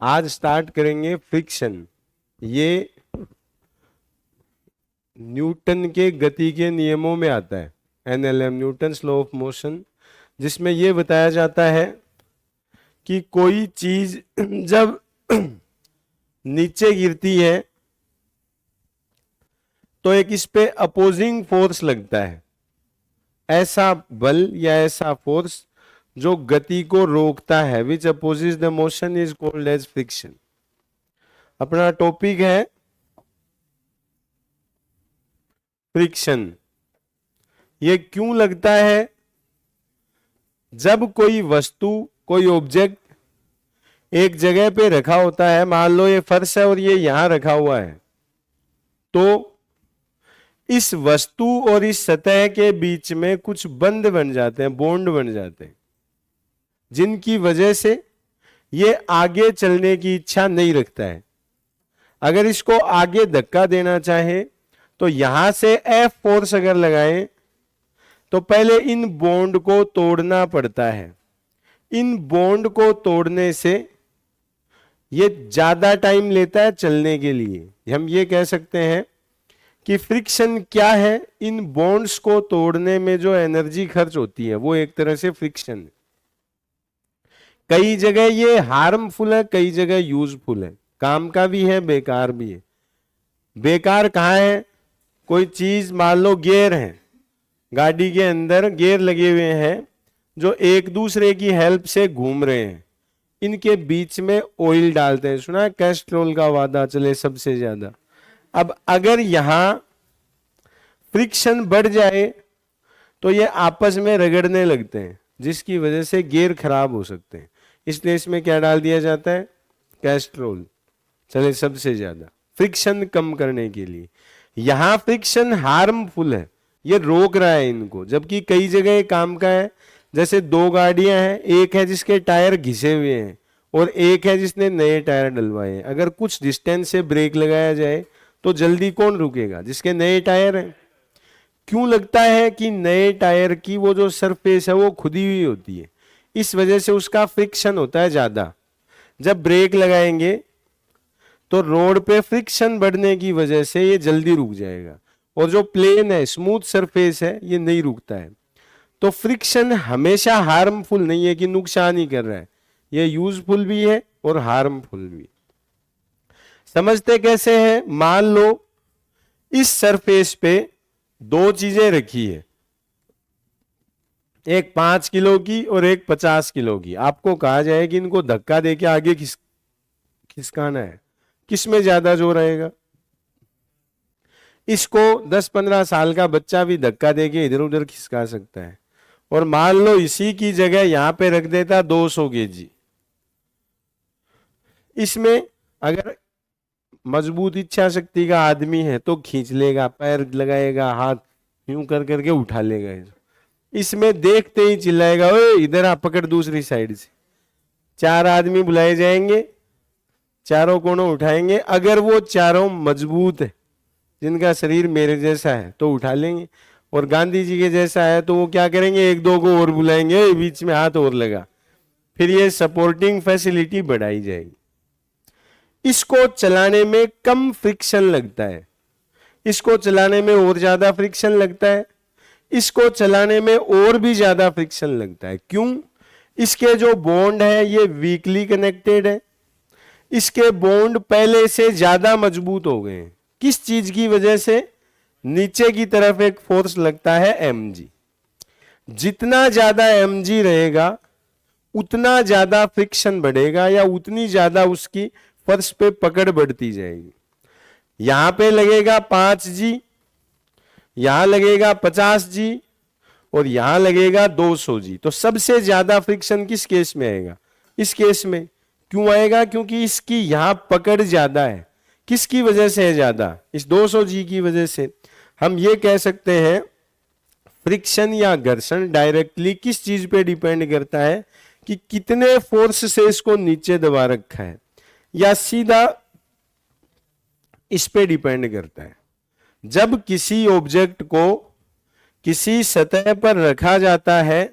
आज स्टार्ट करेंगे फ्रिक्शन। ये न्यूटन के गति के नियमों में आता है, NLM, Newton's law of motion, जिसमें यह बताया जाता है कि कोई चीज जब नीचे गिरती है तो एक इस पे अपोजिंग फोर्स लगता है, ऐसा बल या ऐसा फोर्स जो गति को रोकता है, which opposes the motion is called as friction. अपना टॉपिक है फ्रिक्शन। ये क्यों लगता है? जब कोई वस्तु, कोई ऑब्जेक्ट एक जगह पे रखा होता है, मान लो ये फर्श है और ये यहां रखा हुआ है, तो इस वस्तु और इस सतह के बीच में कुछ बंध बन जाते हैं, बॉन्ड बन जाते हैं, जिनकी वजह से ये आगे चलने की इच्छा नहीं रखता है। अगर इसको आगे धक्का देना चाहे तो यहां से एफ फोर्स अगर लगाएं तो पहले इन बॉन्ड को तोड़ना पड़ता है। इन बॉन्ड को तोड़ने से ये ज्यादा टाइम लेता है चलने के लिए। हम ये कह सकते हैं कि फ्रिक्शन क्या है? इन बॉन्ड्स को तोड़ने में जो एनर्जी खर्च होती है वो एक तरह से फ्रिक्शन है। कई जगह ये हार्मफुल है, कई जगह यूजफुल है, काम का भी है, बेकार भी है। बेकार कहाँ है? कोई चीज, मान लो गियर है, गाड़ी के अंदर गियर लगे हुए हैं जो एक दूसरे की हेल्प से घूम रहे हैं, इनके बीच में ऑयल डालते हैं। सुना है कैस्ट्रोल का वादा चले सबसे ज्यादा। अब अगर यहां फ्रिक्शन बढ़ जाए तो ये आपस में रगड़ने लगते हैं, जिसकी वजह से गियर खराब हो सकते हैं। इसलिए इसमें क्या डाल दिया जाता है? कैस्ट्रोल चले सबसे ज्यादा, फ्रिक्शन कम करने के लिए। यहां फ्रिक्शन हार्मफुल है, ये रोक रहा है इनको, जबकि कई जगह काम का है। जैसे दो गाड़ियां हैं, एक है जिसके टायर घिसे हुए हैं और एक है जिसने नए टायर डलवाए हैं। अगर कुछ डिस्टेंस से ब्रेक लगाया जाए तो जल्दी कौन रुकेगा? जिसके नए टायर हैं। क्यों लगता है कि नए टायर की वो जो सरफेस है वो खुदी हुई होती है, इस वजह से उसका फ्रिक्शन होता है ज्यादा। जब ब्रेक लगाएंगे तो रोड पे फ्रिक्शन बढ़ने की वजह से ये जल्दी रुक जाएगा, और जो प्लेन है, स्मूथ सरफेस है, ये नहीं रुकता है। तो फ्रिक्शन हमेशा हार्मफुल नहीं है कि नुकसान ही कर रहा है, ये यूजफुल भी है और हार्मफुल भी। समझते कैसे हैं? मान लो इस सरफेस पे दो चीजें रखी है, एक 5 किलो की और एक 50 किलो की। आपको कहा जाए कि इनको धक्का देके आगे खिसकाना है, किसमें ज्यादा जोर आएगा? इसको 10-15 साल का बच्चा भी धक्का देके इधर उधर खिसका सकता है। और मान लो इसी की जगह यहां पे रख देता 200 केजी, इसमें अगर मजबूत इच्छा शक्ति का आदमी है तो खींच लेगा, पैर लगाएगा, हाथ यूं कर करके उठा लेगा। इसमें देखते ही चिल्लाएगा, ओए इधर आ, पकड़ दूसरी साइड से। 4 आदमी बुलाए जाएंगे, चारों कोनों उठाएंगे। अगर वो चारों मजबूत है, जिनका शरीर मेरे जैसा है, तो उठा लेंगे। और गांधी जी के जैसा है तो वो क्या करेंगे? 1-2 को और बुलाएंगे, बीच में हाथ और लगा, फिर ये सपोर्टिंग फैसिलिटी बढ़ाई जाएगी। इसको चलाने में कम फ्रिक्शन लगता है, इसको चलाने में और ज्यादा फ्रिक्शन लगता है, इसको चलाने में और भी ज्यादा फ्रिक्शन लगता है। क्यों? इसके जो बॉन्ड है ये वीकली कनेक्टेड है, इसके बॉन्ड पहले से ज्यादा मजबूत हो गए हैं। किस चीज की वजह से? नीचे की तरफ एक फोर्स लगता है mg। जितना ज्यादा mg रहेगा उतना ज्यादा फ्रिक्शन बढ़ेगा, या उतनी ज्यादा उसकी फर्श पे पकड़ बढ़ती जाएगी। यहां पे लगेगा 5g, यहां लगेगा 50g और यहां लगेगा 200g। तो सबसे ज्यादा फ्रिक्शन किस केस में आएगा? इस केस में। क्यों आएगा? क्योंकि इसकी यहां पकड़ ज्यादा है। किसकी वजह से है ज्यादा? इस 200g की वजह से। हम ये कह सकते हैं फ्रिक्शन या घर्षण डायरेक्टली किस चीज पे डिपेंड करता है कि कितने फोर्स से इसको नीचे दबा रखा है, या सीधा इस पे डिपेंड करता है। जब किसी ऑब्जेक्ट को किसी सतह पर रखा जाता है,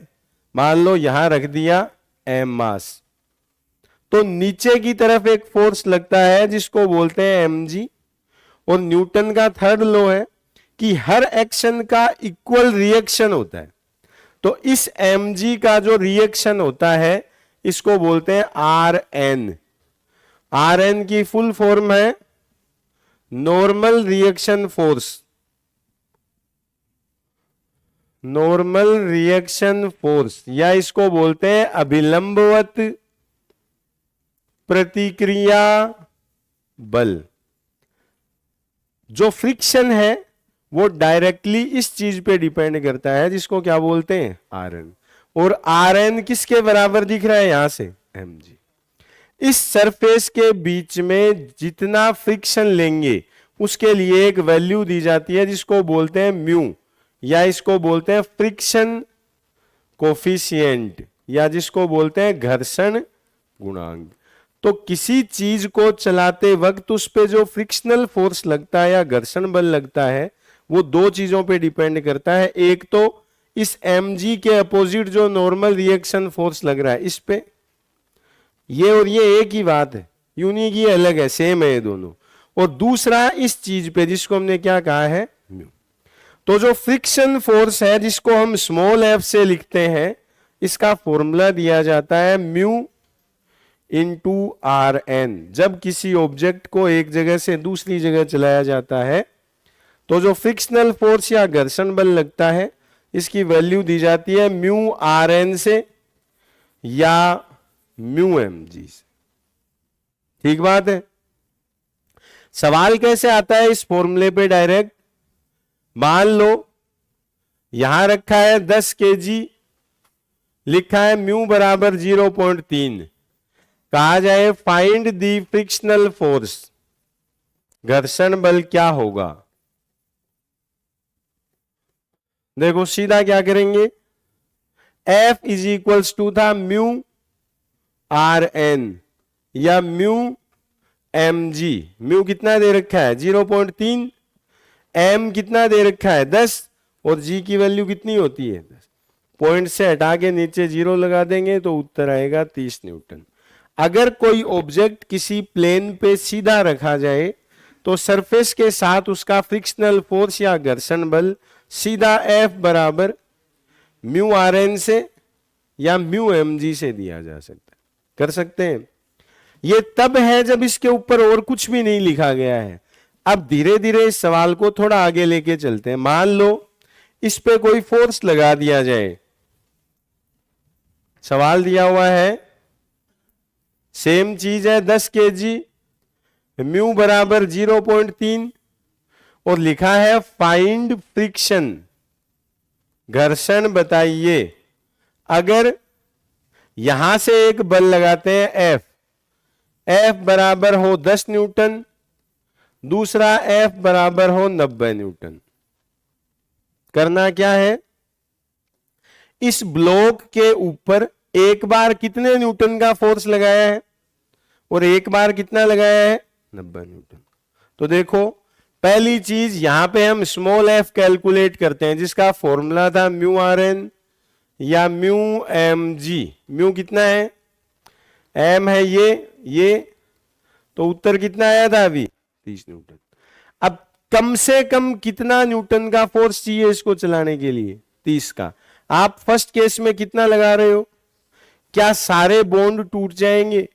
मान लो यहां रख दिया m मास, तो नीचे की तरफ एक फोर्स लगता है जिसको बोलते हैं mg, और न्यूटन का थर्ड लॉ है कि हर एक्शन का इक्वल रिएक्शन होता है। तो इस mg का जो रिएक्शन होता है इसको बोलते हैं Rn। Rn की फुल फॉर्म है normal reaction force, normal reaction force, या इसको बोलते हैं अभिलंबवत प्रतिक्रिया बल। जो फ्रिक्शन है वो डायरेक्टली इस चीज पे डिपेंड करता है जिसको क्या बोलते हैं Rn, और Rn किसके बराबर दिख रहा है यहां से mg। इस सरफेस के बीच में जितना फ्रिक्शन लेंगे उसके लिए एक वैल्यू दी जाती है जिसको बोलते हैं म्यू, या इसको बोलते हैं फ्रिक्शन कोफिशिएंट, या जिसको बोलते हैं घर्षण गुणांक। तो किसी चीज को चलाते वक्त उस पे जो फ्रिक्शनल फोर्स लगता है या घर्षण बल लगता है वो दो चीजों पे डिपेंड करता है। एक तो इस mg के अपोजिट जो नॉर्मल रिएक्शन फोर्स लग रहा है इस पे, ये और ये एक ही बात है, यूनिक ही अलग है, सेम है ये दोनों। और दूसरा इस चीज पे जिसको हमने क्या कहा है म्यू। तो जो फ्रिक्शन फोर्स है जिसको हम स्मॉल f से लिखते हैं इसका फॉर्मूला दिया जाता है म्यू इंटू Rn। जब किसी ऑब्जेक्ट को एक जगह से दूसरी जगह चलाया जाता है तो जो फ्रिक्शनल फोर्स या घर्षण बल लगता है इसकी वैल्यू दी जाती है म्यू Rn से या म्यू mg से। ठीक बात है। सवाल कैसे आता है इस फॉर्मूले पे डायरेक्ट, मान लो यहां रखा है 10 kg, लिखा है म्यू बराबर 0.3, कहा जाए फाइंड दी फ्रिक्शनल फोर्स, घर्षण बल क्या होगा। देखो सीधा क्या करेंगे, F इज इक्वल्स टू था म्यू Rn या म्यू mg। म्यू कितना दे रखा है 0.3, m कितना दे रखा है 10, और g की वैल्यू कितनी होती है 10। पॉइंट से हटा के नीचे जीरो लगा देंगे तो उत्तर आएगा 30 न्यूटन। अगर कोई ऑब्जेक्ट किसी प्लेन पे सीधा रखा जाए तो सरफेस के साथ उसका फ्रिक्शनल फोर्स या घर्षण बल सीधा F बराबर म्यू Rn से या म्यू mg से दिया जा सकता है, कर सकते हैं। ये तब है जब इसके ऊपर और कुछ भी नहीं लिखा गया है। अब धीरे धीरे इस सवाल को थोड़ा आगे लेके चलते हैं। मान लो इस पे कोई फोर्स लगा दिया जाए, सवाल दिया हुआ है सेम चीज है 10 kg, म्यू बराबर 0.3 और लिखा है फाइंड फ्रिक्शन, घर्षण बताइए। अगर यहां से एक बल लगाते हैं F बराबर हो 10 न्यूटन, दूसरा F बराबर हो 90 न्यूटन, करना क्या है, इस ब्लॉक के ऊपर एक बार कितने न्यूटन का फोर्स लगाया है और एक बार कितना लगाया है 90 न्यूटन। तो देखो पहली चीज यहां पे हम स्मॉल f कैलकुलेट करते हैं जिसका फॉर्मूला था म्यू Rn या म्यू mg। म्यू कितना है, m है ये, तो उत्तर कितना आया था अभी 30 न्यूटन। अब कम से कम कितना न्यूटन का फोर्स चाहिए इसको चलाने के लिए, 30 का। आप फर्स्ट केस में कितना लगा रहे हो, क्या सारे बॉन्ड टूट जाएंगे।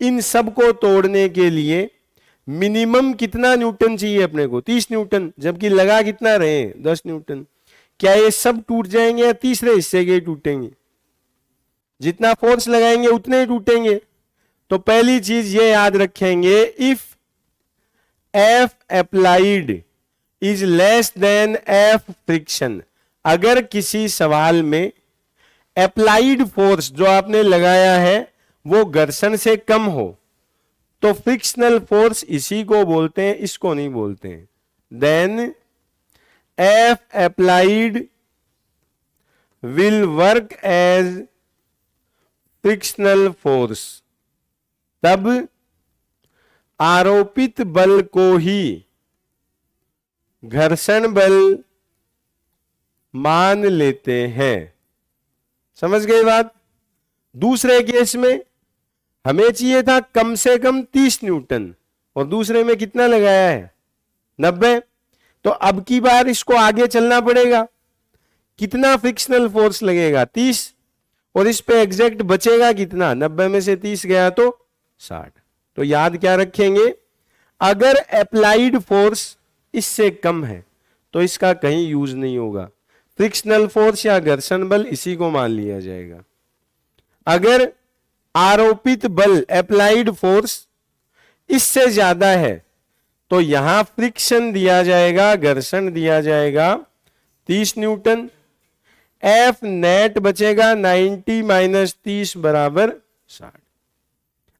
इन सब को तोड़ने के लिए मिनिमम कितना न्यूटन चाहिए अपने को, 30 न्यूटन, जबकि लगा कितना रहे हैं 10 न्यूटन। क्या ये सब टूट जाएंगे या तीसरे हिस्से के टूटेंगे, जितना फोर्स लगाएंगे उतने ही टूटेंगे। तो पहली चीज ये याद रखेंगे, if F applied is less than F friction, अगर किसी सवाल में अप्लाइड फोर्स जो आपने लगाया है वो घर्षण से कम हो तो फ्रिक्शनल फोर्स इसी को बोलते हैं, इसको नहीं बोलते हैं। Then F applied will work as frictional force, तब आरोपित बल को ही घर्षण बल मान लेते हैं। समझ गए बात। दूसरे केस में हमें चाहिए था कम से कम 30 न्यूटन और दूसरे में कितना लगाया है 90। तो अब की बार इसको आगे चलना पड़ेगा, कितना फ्रिक्शनल फोर्स लगेगा 30 और इस पे एग्जैक्ट बचेगा कितना 90 में से 30 गया तो 60। तो याद क्या रखेंगे, अगर अप्लाइड फोर्स इससे कम है तो इसका कहीं यूज नहीं होगा। फ्रिक्शनल फोर्स या घर्षण बल इसी को मान लिया जाएगा। अगर आरोपित बल अप्लाइड फोर्स इससे ज्यादा है तो यहां फ्रिक्शन दिया जाएगा, घर्षण दिया जाएगा 30 न्यूटन। एफ नेट बचेगा 90 माइनस 30 बराबर 60।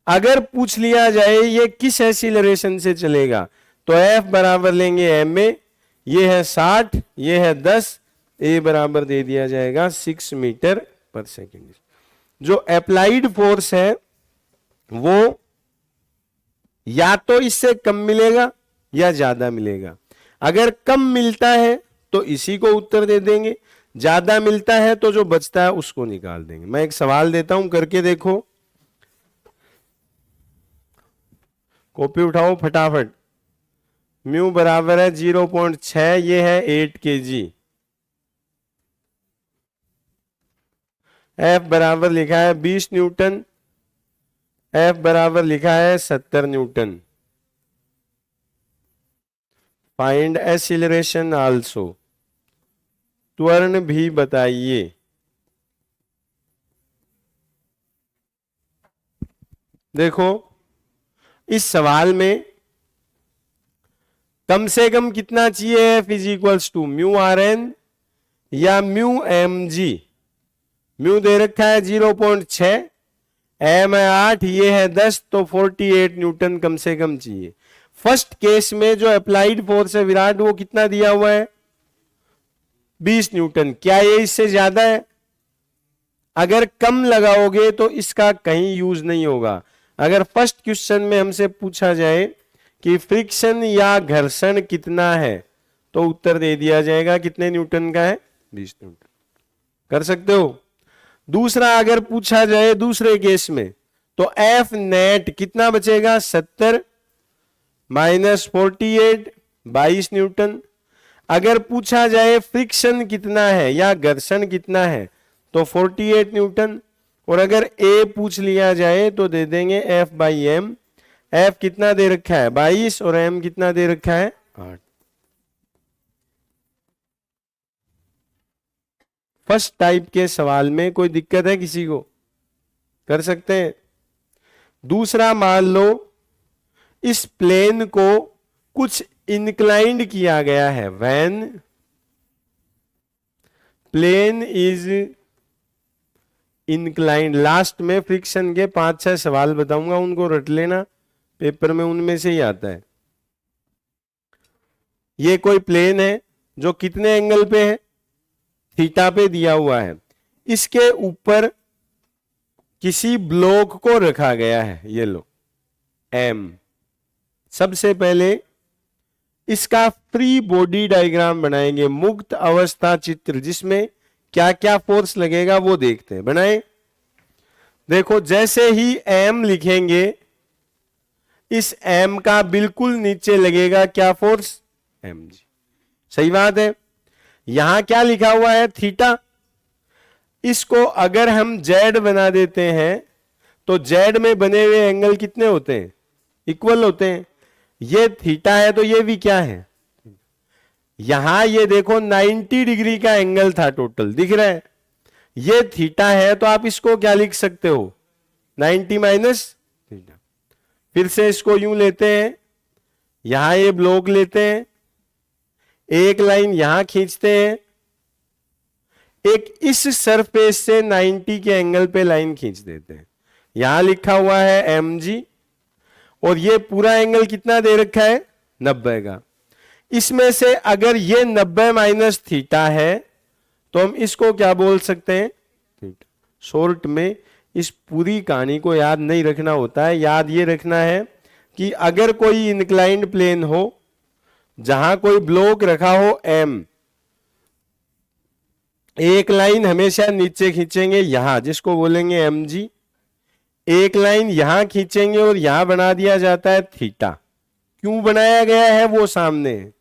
अगर पूछ लिया जाए ये किस एक्सीलरेशन से चलेगा तो एफ बराबर लेंगे एम में, ये है 60, ये है 10, ए बराबर दे दिया जाएगा 6 मीटर पर सेकेंड। जो अप्लाइड फोर्स है वो या तो इससे कम मिलेगा या ज्यादा मिलेगा। अगर कम मिलता है तो इसी को उत्तर दे देंगे, ज्यादा मिलता है तो जो बचता है उसको निकाल देंगे। मैं एक सवाल देता हूं, करके देखो, कॉपी उठाओ फटाफट। म्यू बराबर है 0.6, ये है 8 kg। एफ बराबर लिखा है 20 न्यूटन, एफ बराबर लिखा है 70 न्यूटन। फाइंड एक्सीलरेशन आल्सो, त्वरण भी बताइए। देखो इस सवाल में कम से कम कितना चाहिए, F is equals to mu R N या म्यू एम जी। म्यू दे रखा है 0.6, एम है 8, ये है 10, तो 48 न्यूटन कम से कम चाहिए। फर्स्ट केस में जो अप्लाइड फोर्स है विराट वो कितना दिया हुआ है 20 न्यूटन। क्या ये इससे ज्यादा है? अगर कम लगाओगे तो इसका कहीं यूज नहीं होगा। अगर फर्स्ट क्वेश्चन में हमसे पूछा जाए कि फ्रिक्शन या घर्षण कितना है तो उत्तर दे दिया जाएगा कितने न्यूटन का है 20 न्यूटन। कर सकते हो। दूसरा अगर पूछा जाए दूसरे केस में तो एफ नेट कितना बचेगा 70 माइनस 48 22 न्यूटन। अगर पूछा जाए फ्रिक्शन कितना है या घर्षण कितना है तो 48 न्यूटन। और अगर ए पूछ लिया जाए तो दे देंगे एफ बाई एम। एफ कितना दे रखा है 22 और एम कितना दे रखा है 8। फर्स्ट टाइप के सवाल में कोई दिक्कत है किसी को? कर सकते हैं। दूसरा मान लो इस प्लेन को कुछ इंक्लाइंड किया गया है, when plane is inclined. Last में फ्रिक्शन के 5-6 सवाल बताऊंगा, उनको रट लेना, पेपर में उनमें से ही आता है। ये कोई प्लेन है जो कितने एंगल पे है थीटा पे दिया हुआ है। इसके ऊपर किसी ब्लॉक को रखा गया है, ये लो एम। सबसे पहले इसका फ्री बॉडी डायग्राम बनाएंगे, मुक्त अवस्था चित्र, जिसमें क्या क्या फोर्स लगेगा वो देखते हैं। बनाए। देखो जैसे ही एम लिखेंगे इस एम का बिल्कुल नीचे लगेगा क्या फोर्स एम जी। सही बात है। यहां क्या लिखा हुआ है थीटा। इसको अगर हम जेड बना देते हैं तो जेड में बने हुए एंगल कितने होते हैं इक्वल होते हैं। ये थीटा है तो ये भी क्या है, यहां ये देखो 90 डिग्री का एंगल था टोटल, दिख रहा है। ये थीटा है तो आप इसको क्या लिख सकते हो 90 माइनस थीटा। फिर से इसको यूं लेते हैं, यहां ये ब्लॉक लेते हैं, एक लाइन यहां खींचते हैं, एक इस सरफेस से 90 के एंगल पे लाइन खींच देते हैं। यहां लिखा हुआ है एम जी और ये पूरा एंगल कितना दे रखा है 90 का। इसमें से अगर ये 90 माइनस थीटा है तो हम इसको क्या बोल सकते हैं थीटा। शॉर्ट में इस पूरी कहानी को याद नहीं रखना होता है, याद ये रखना है कि अगर कोई इंक्लाइंड प्लेन हो जहां कोई ब्लॉक रखा हो एम, एक लाइन हमेशा नीचे खींचेंगे यहां जिसको बोलेंगे एम जी, एक लाइन यहां खींचेंगे और यहां बना दिया जाता है थीटा। क्यों बनाया गया है वो सामने है।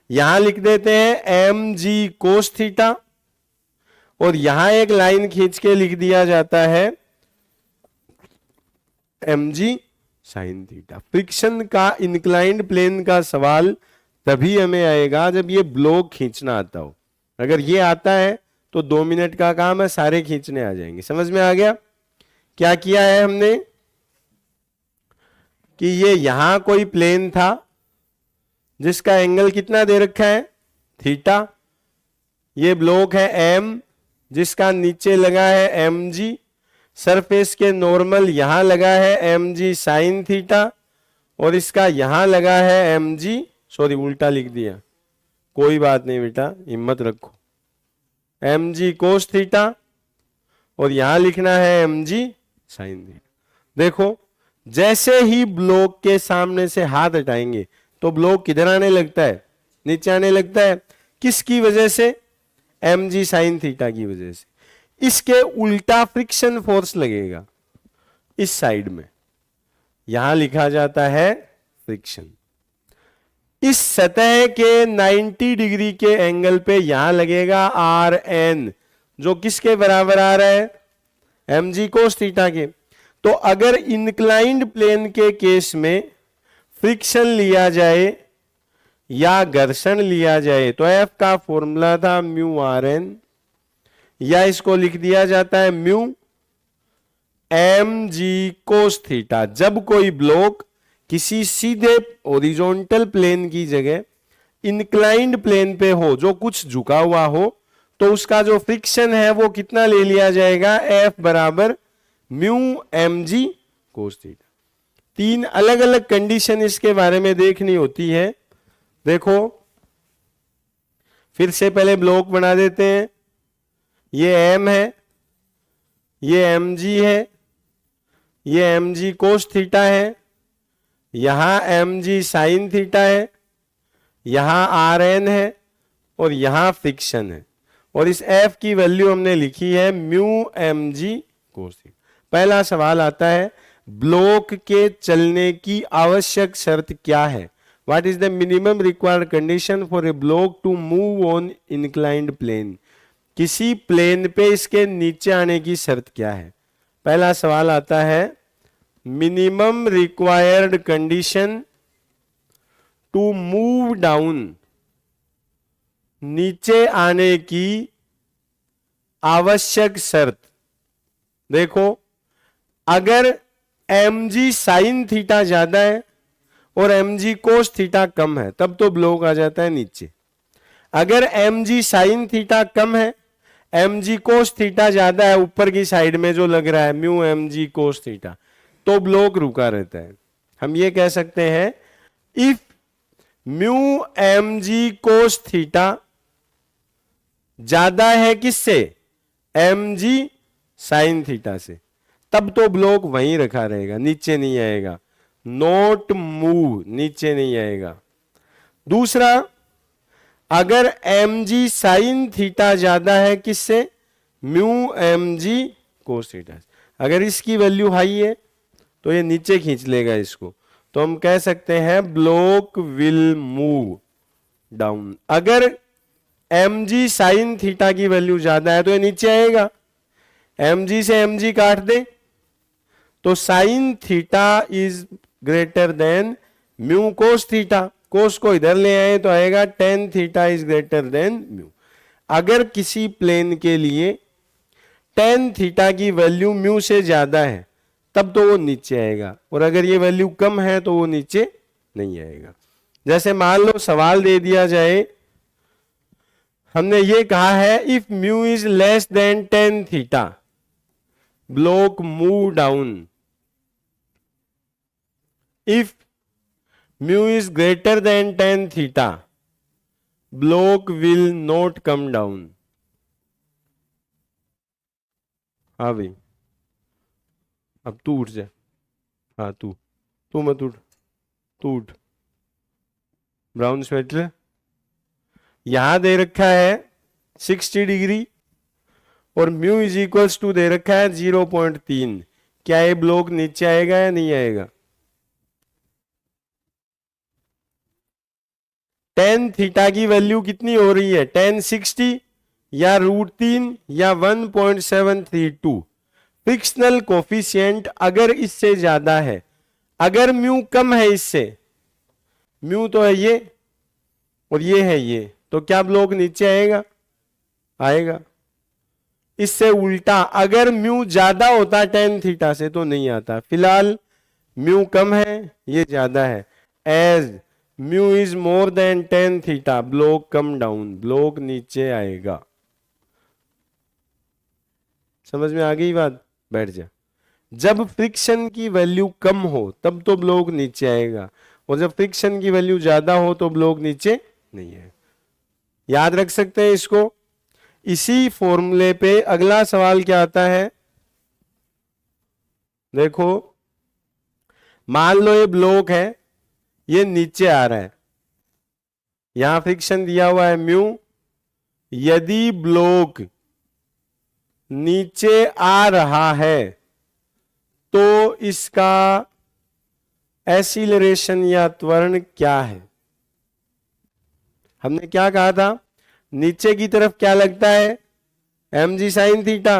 यहां लिख देते हैं एम जी कोस थीटा और यहां एक लाइन खींच के लिख दिया जाता है m g sine theta. Friction का इंक्लाइंड प्लेन का सवाल तभी हमें आएगा जब ये ब्लॉक खींचना आता हो। अगर ये आता है तो 2 मिनट का काम है, सारे खींचने आ जाएंगे। समझ में आ गया क्या किया है हमने कि ये यहां कोई प्लेन था जिसका एंगल कितना दे रखा है थीटा। ये ब्लॉक है एम जिसका नीचे लगा है एम जी। सरफेस के नॉर्मल यहां लगा है एम जी साइन थीटा और इसका यहां लगा है एम जी, सॉरी उल्टा लिख दिया, कोई बात नहीं बेटा हिम्मत रखो, एम जी कोस थीटा और यहां लिखना है एम जी साइन थीटा। देखो जैसे ही ब्लॉक के सामने से हाथ हटाएंगे तो ब्लॉक किधर आने लगता है, नीचे आने लगता है। किसकी वजह से, एम जी साइन थीटा की वजह से। इसके उल्टा फ्रिक्शन फोर्स लगेगा इस साइड में, यहां लिखा जाता है फ्रिक्शन। इस सतह के 90 डिग्री के एंगल पे यहां लगेगा आर एन, जो किसके बराबर आ रहा है एम जी कोस थीटा के। तो अगर इंक्लाइंड प्लेन के केस में फ्रिक्शन लिया जाए या घर्षण लिया जाए तो एफ का फॉर्मूला था म्यू आर एन, या इसको लिख दिया जाता है mu m g cos theta. जब कोई ब्लॉक किसी सीधे हॉरिजॉन्टल प्लेन की जगह इंक्लाइंड प्लेन पे हो, जो कुछ झुका हुआ हो, तो उसका जो फ्रिक्शन है वो कितना ले लिया जाएगा, एफ बराबर mu m g cos theta. 3 अलग अलग कंडीशन इसके बारे में देखनी होती है। देखो फिर से पहले ब्लॉक बना देते हैं। ये एम है, ये एम जी है, ये एम जी कोस थीटा है, यहां एम जी साइन थीटा है, यहां आर एन है और यहां फ्रिक्शन है। और इस एफ की वैल्यू हमने लिखी है mu m g cos theta. पहला सवाल आता है ब्लॉक के चलने की आवश्यक शर्त क्या है। What is the minimum required condition for a block to move on inclined plane. किसी प्लेन पे इसके नीचे आने की शर्त क्या है। पहला सवाल आता है minimum required condition to move down, नीचे आने की आवश्यक शर्त। देखो अगर एम जी साइन थीटा ज्यादा है और एम जी कोस थीटा कम है तब तो ब्लॉक आ जाता है नीचे। अगर एम जी साइन थीटा कम है, एम जी कोस थीटा ज्यादा है, ऊपर की साइड में जो लग रहा है mu m g cos theta, तो ब्लॉक रुका रहता है। हम ये कह सकते हैं if mu m g cos theta ज्यादा है किससे, एम जी साइन थीटा से, तब तो ब्लॉक वहीं रखा रहेगा, नीचे नहीं आएगा। नोट मूव, नीचे नहीं आएगा। दूसरा, अगर एम जी साइन थीटा ज्यादा है किससे, mu m g cos theta. अगर इसकी वैल्यू हाई है तो ये नीचे खींच लेगा इसको, तो हम कह सकते हैं ब्लॉक विल मूव डाउन। अगर एम जी साइन थीटा की वैल्यू ज्यादा है तो ये नीचे आएगा। एम जी से एम जी काट दे तो sine theta is greater than mu cos theta. Cos को इधर ले आए तो आएगा tan theta is greater than mu. अगर किसी प्लेन के लिए टेन थीटा की वैल्यू म्यू से ज्यादा है तब तो वो नीचे आएगा, और अगर ये वैल्यू कम है तो वो नीचे नहीं आएगा। जैसे मान लो सवाल दे दिया जाए, हमने ये कहा है if mu is less than tan theta block move down, if mu is greater then tan theta block will not come down. हाँ भाई अब तू उठ जा, हाँ तू मत उठ, तू उठ। ब्राउन स्वेटर यहां दे रखा है 60 डिग्री और म्यू इज इक्वल्स टू दे रखा है 0.3। क्या ये ब्लॉक नीचे आएगा या नहीं आएगा? टेन थीटा की वैल्यू कितनी हो रही है? 1060 या √3 या 1.732। फ्रिक्शनल कोफिशिएंट अगर इससे ज्यादा है, अगर म्यू कम है इससे, म्यू तो है ये और ये है ये, तो क्या ब्लॉक नीचे आएगा? आएगा। इससे उल्टा अगर म्यू ज्यादा होता 10 थीटा से तो नहीं आता। फिलहाल म्यू कम है, ये ज्यादा है। As mu is more than 10 theta, block come down, block नीचे आएगा। समझ में आ गई बात? बैठ जा। जब फ्रिक्शन की वैल्यू कम हो तब तो ब्लॉक नीचे आएगा, और जब फ्रिक्शन की वैल्यू ज्यादा हो तो ब्लॉक नीचे नहीं है। याद रख सकते हैं इसको। इसी फॉर्मूले पे अगला सवाल क्या आता है, देखो मान लो ये ब्लॉक है, ये नीचे आ रहा है, यहां फ्रिक्शन दिया हुआ है म्यू। यदि ब्लॉक नीचे आ रहा है तो इसका एसिलरेशन या त्वरण क्या है? हमने क्या कहा था? नीचे की तरफ क्या लगता है? mg sin थीटा,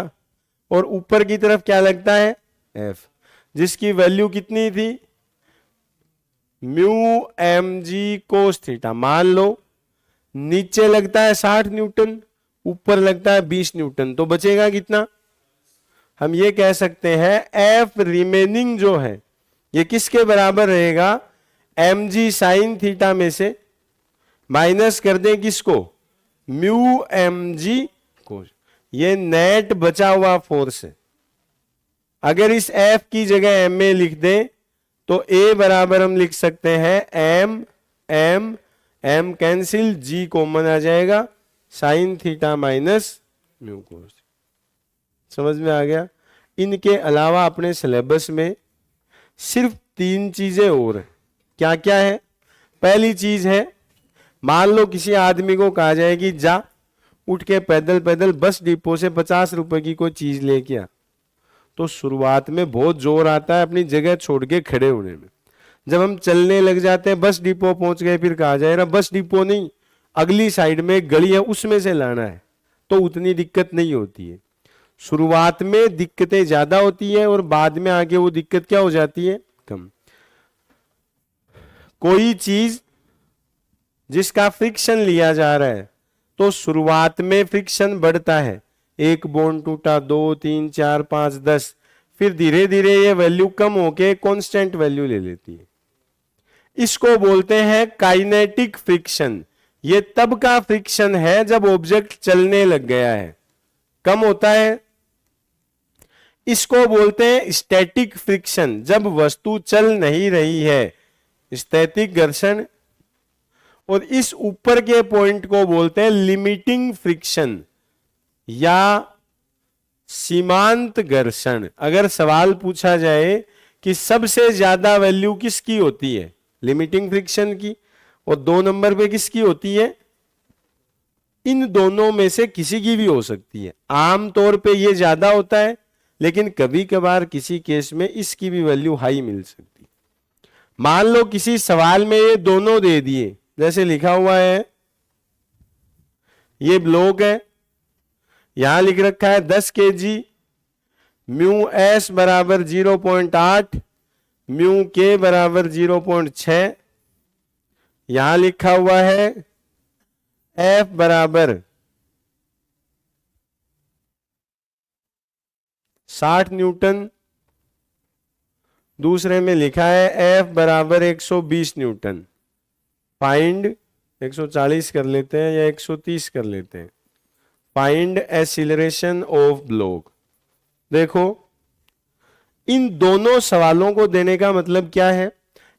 और ऊपर की तरफ क्या लगता है? f, जिसकी वैल्यू कितनी थी? Mu mg cos theta. मान लो नीचे लगता है 60 न्यूटन, ऊपर लगता है 20 न्यूटन, तो बचेगा कितना? हम ये कह सकते हैं f रिमेनिंग जो है ये किसके बराबर रहेगा? mg sin थीटा में से माइनस कर दें किसको? Mu mg cos। ये नेट बचा हुआ फोर्स है। अगर इस f की जगह ma लिख दें तो a बराबर हम लिख सकते हैं m कैंसिल, g कॉमन आ जाएगा, साइन थीटा माइनस म्यू कोस। समझ में आ गया? इनके अलावा अपने सिलेबस में सिर्फ 3 चीजें और हैं। क्या क्या है? पहली चीज है, मान लो किसी आदमी को कहा जाए कि जा उठ के पैदल पैदल बस डिपो से 50 रुपए की कोई चीज लेके आ, तो शुरुआत में बहुत जोर आता है अपनी जगह छोड़ के खड़े होने में। जब हम चलने लग जाते हैं, बस डिपो पहुंच गए, फिर कहा जाए बस डिपो नहीं, अगली साइड में एक गली है उसमें से लाना है, तो उतनी दिक्कत नहीं होती है। शुरुआत में दिक्कतें ज्यादा होती है और बाद में आगे वो दिक्कत क्या हो जाती है? कम। कोई चीज जिसका फ्रिक्शन लिया जा रहा है तो शुरुआत में फ्रिक्शन बढ़ता है, 1 बॉन्ड टूटा, 2 3 4 5 10, फिर धीरे धीरे ये वैल्यू कम होके कांस्टेंट वैल्यू ले लेती है। इसको बोलते हैं काइनेटिक फ्रिक्शन। ये तब का फ्रिक्शन है जब ऑब्जेक्ट चलने लग गया है, कम होता है। इसको बोलते हैं स्टैटिक फ्रिक्शन, जब वस्तु चल नहीं रही है, स्थैतिक घर्षण। और इस ऊपर के पॉइंट को बोलते हैं लिमिटिंग फ्रिक्शन या सीमांत घर्षण। अगर सवाल पूछा जाए कि सबसे ज्यादा वैल्यू किसकी होती है? लिमिटिंग फ्रिक्शन की, और 2 नंबर पे किसकी होती है? इन दोनों में से किसी की भी हो सकती है। आमतौर पे ये ज्यादा होता है, लेकिन कभी कभार किसी केस में इसकी भी वैल्यू हाई मिल सकती है। मान लो किसी सवाल में ये दोनों दे दिए, जैसे लिखा हुआ है ये ब्लॉक है, यहां लिख रखा है 10 kg, म्यू एस बराबर 0.8, म्यू के बराबर 0.6, यहां लिखा हुआ है एफ बराबर 60 न्यूटन, दूसरे में लिखा है एफ बराबर 120 न्यूटन। फाइंड 140 कर लेते हैं या 130 कर लेते हैं। Find acceleration of block. देखो इन दोनों सवालों को देने का मतलब क्या है?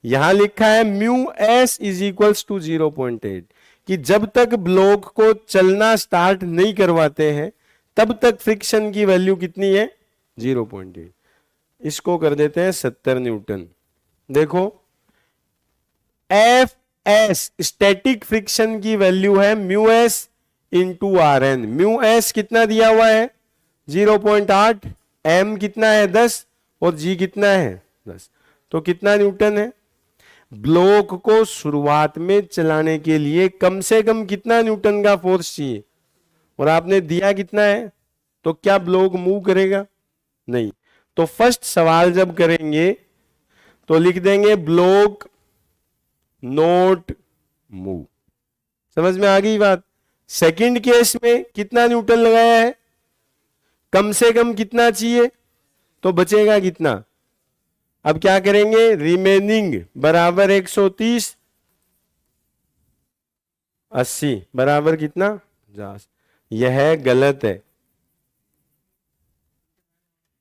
यहां लिखा है mu s is equals to 0.8, कि जब तक ब्लॉक को चलना स्टार्ट नहीं करवाते हैं तब तक फ्रिक्शन की वैल्यू कितनी है? 0.8। इसको कर देते हैं 70 न्यूटन। देखो एफ एस स्टैटिक फ्रिक्शन की वैल्यू है mu s into R N. Mu s कितना दिया हुआ है? 0.8, एम कितना है? 10, और जी कितना है 10। तो कितना न्यूटन है? ब्लॉक को शुरुआत में चलाने के लिए कम से कम कितना न्यूटन का फोर्स चाहिए, और आपने दिया कितना है, तो क्या ब्लॉक मूव करेगा? नहीं। तो फर्स्ट सवाल जब करेंगे तो लिख देंगे ब्लॉक नॉट मूव। समझ में आ गई बात? सेकंड केस में कितना न्यूटन लगाया है, कम से कम कितना चाहिए, तो बचेगा कितना? अब क्या करेंगे, रिमेनिंग बराबर 130 80 बराबर कितना 50। यह गलत है।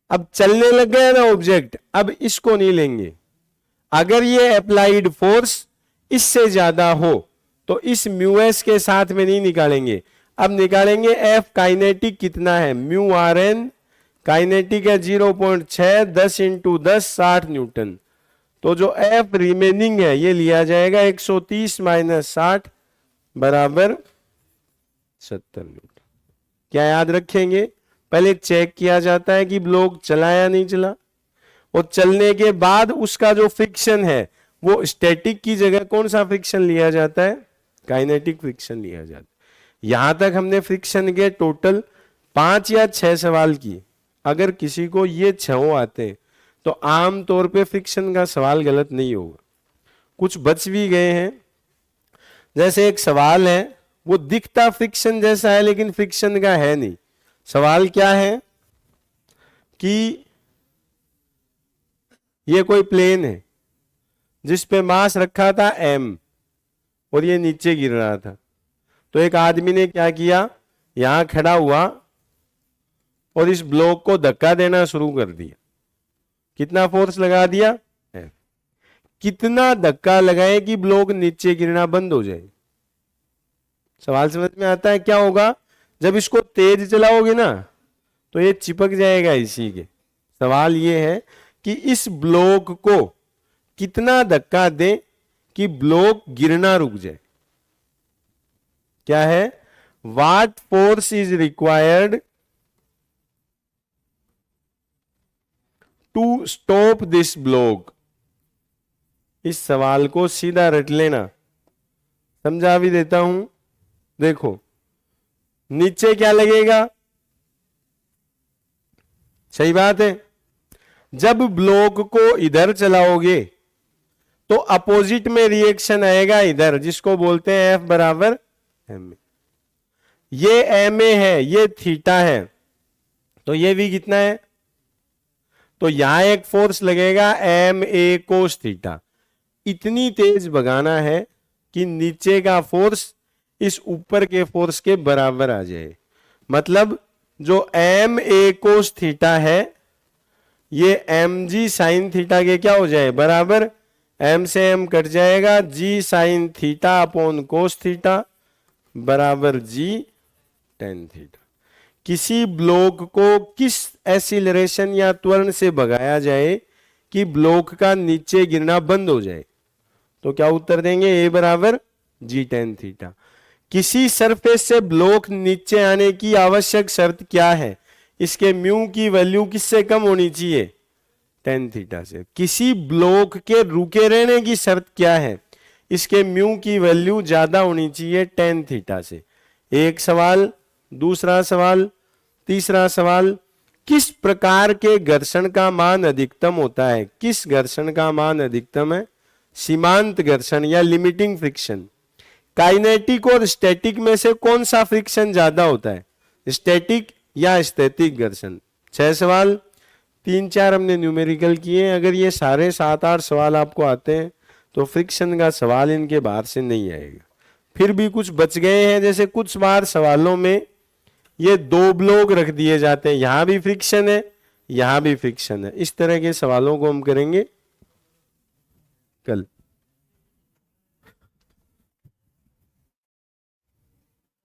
अब चलने लग गया ना ऑब्जेक्ट, अब इसको नहीं लेंगे। अगर ये अप्लाइड फोर्स इससे ज्यादा हो तो इस म्यू एस के साथ में नहीं निकालेंगे, अब निकालेंगे एफ काइनेटिक कितना है, म्यू आर एन काइनेटिक है 0.6 10 इंटू 10 60 न्यूटन। तो जो एफ रिमेनिंग है ये लिया जाएगा 130 माइनस 60 बराबर 70 न्यूटन। क्या याद रखेंगे, पहले चेक किया जाता है कि ब्लॉक चला या नहीं चला, और चलने के बाद उसका जो फ्रिक्शन है वो स्टैटिक की जगह कौन सा फ्रिक्शन लिया जाता है, काइनेटिक फ्रिक्शन लिया जाता है। यहां तक हमने फ्रिक्शन के टोटल 5 या 6 सवाल किए। अगर किसी को ये 6 आते हैं तो आमतौर पे फ्रिक्शन का सवाल गलत नहीं होगा। कुछ बच भी गए हैं, जैसे एक सवाल है वो दिखता फ्रिक्शन जैसा है लेकिन फ्रिक्शन का है नहीं। सवाल क्या है कि ये कोई प्लेन है जिस पे मास रखा था m और ये नीचे गिर रहा था। तो एक आदमी ने क्या किया, यहां खड़ा हुआ और इस ब्लॉक को धक्का देना शुरू कर दिया। कितना फोर्स लगा दिया F। कितना धक्का लगाए कि ब्लॉक नीचे गिरना बंद हो जाए? सवाल समझ में आता है? क्या होगा, जब इसको तेज चलाओगे ना तो ये चिपक जाएगा इसी के। सवाल ये है कि इस ब्लॉक को कितना धक्का दें कि ब्लॉक गिरना रुक जाए। क्या है, what force is required to stop this block. इस सवाल को सीधा रट लेना, समझा भी देता हूं। देखो नीचे क्या लगेगा, सही बात है। जब ब्लॉक को इधर चलाओगे तो अपोजिट में रिएक्शन आएगा इधर, जिसको बोलते हैं एफ बराबर एम ए। ये एम ए है, ये थीटा है, तो ये भी कितना है, तो यहां एक फोर्स लगेगा एम ए कोस थीटा। इतनी तेज भगाना है कि नीचे का फोर्स इस ऊपर के फोर्स के बराबर आ जाए। मतलब जो एम ए कोस थीटा है ये एम जी साइन थीटा के क्या हो जाए, बराबर। एम से एम कट जाएगा, g sine theta upon cos theta बराबर जी टेन थीटा। किसी ब्लॉक को किस एक्सीलरेशन या त्वरण से भगाया जाए कि ब्लॉक का नीचे गिरना बंद हो जाए, तो क्या उत्तर देंगे, ए बराबर जी टेन थीटा। किसी सरफेस से ब्लॉक नीचे आने की आवश्यक शर्त क्या है, इसके म्यू की वैल्यू किससे कम होनी चाहिए, टेन थीटा से। किसी ब्लॉक के रुके रहने की शर्त क्या है, इसके म्यू की वैल्यू ज्यादा होनी चाहिए टेन थीटा से। एक सवाल, दूसरा सवाल, तीसरा सवाल, किस प्रकार के घर्षण का मान अधिकतम होता है। किस घर्षण का मान अधिकतम है, सीमांत घर्षण या लिमिटिंग फ्रिक्शन। काइनेटिक और स्टैटिक में से कौन सा फ्रिक्शन ज्यादा होता है, स्टैटिक या स्थैतिक घर्षण। 6 सवाल, 3-4 हमने न्यूमेरिकल किए। अगर ये सारे 7-8 सवाल आपको आते हैं तो फ्रिक्शन का सवाल इनके बाहर से नहीं आएगा। फिर भी कुछ बच गए हैं, जैसे कुछ बार सवालों में ये 2 ब्लॉक रख दिए जाते हैं, यहां भी फ्रिक्शन है यहां भी फ्रिक्शन है। इस तरह के सवालों को हम करेंगे कल।